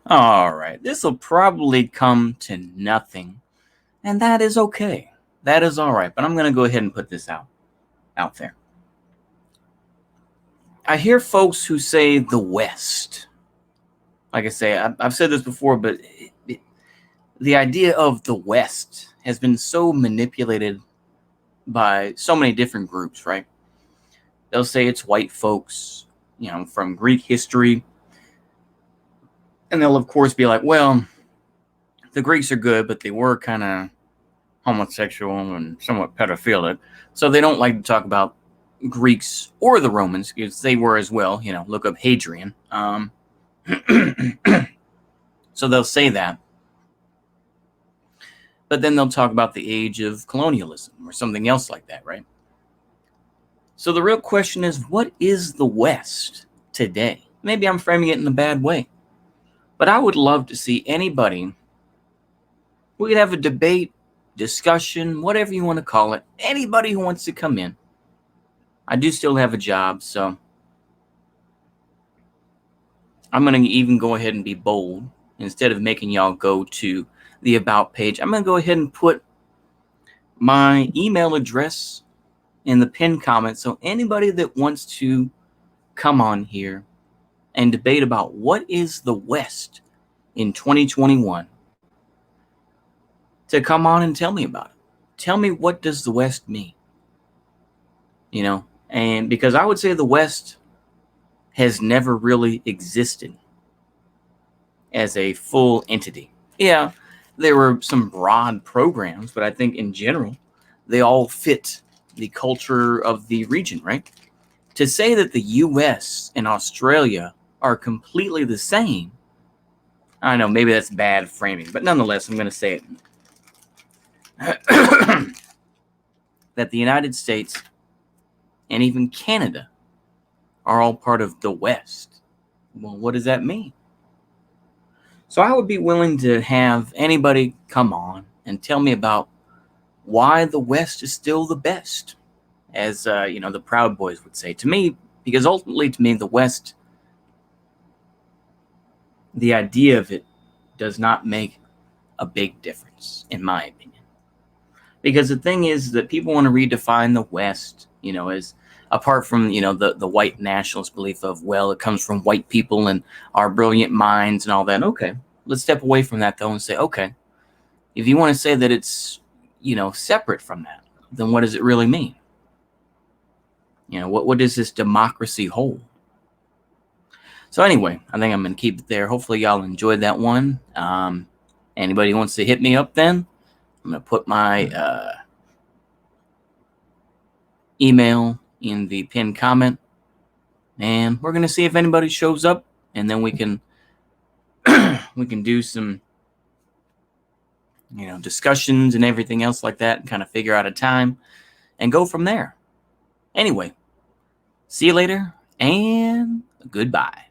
All right, this will probably come to nothing, and that is okay. That is all right, but I'm going to go ahead and put this out there. I hear folks who say the West. Like I say, I've said this before, but the idea of the West has been so manipulated by so many different groups, right? They'll say it's white folks, from Greek history. And they'll, of course, be like, well, the Greeks are good, but they were kind of homosexual and somewhat pedophilic. So they don't like to talk about Greeks or the Romans, because they were as well. Look up Hadrian. So they'll say that. But then they'll talk about the age of colonialism or something else like that, right? So the real question is, what is the West today? Maybe I'm framing it in a bad way, but I would love to see anybody. We could have a debate, discussion, whatever you want to call it. Anybody who wants to come in. I do still have a job, so I'm going to even go ahead and be bold. Instead of making y'all go to the About page, I'm going to go ahead and put my email address in the pinned comment. So anybody that wants to come on here and debate about what is the West in 2021, to come on and tell me about it. Tell me, what does the West mean? And because I would say the West has never really existed as a full entity. Yeah, there were some broad programs, but I think in general, they all fit the culture of the region, right? To say that the US and Australia are completely the same, I know maybe that's bad framing, but nonetheless, I'm going to say it. That the United States and even Canada are all part of the West. Well, what does that mean? So I would be willing to have anybody come on and tell me about why the West is still the best, as the Proud Boys would say. To me, because ultimately, to me, the West, the idea of it does not make a big difference, in my opinion. Because the thing is that people want to redefine the West, as apart from, the white nationalist belief of, well, it comes from white people and our brilliant minds and all that. Okay, let's step away from that, though, and say, okay, if you want to say that it's, separate from that, then what does it really mean? What does this democracy hold? So anyway, I think I'm going to keep it there. Hopefully y'all enjoyed that one. Anybody wants to hit me up then, I'm going to put my email in the pinned comment, and we're going to see if anybody shows up, and then we can do some discussions and everything else like that, and kind of figure out a time and go from there. Anyway, see you later, and goodbye.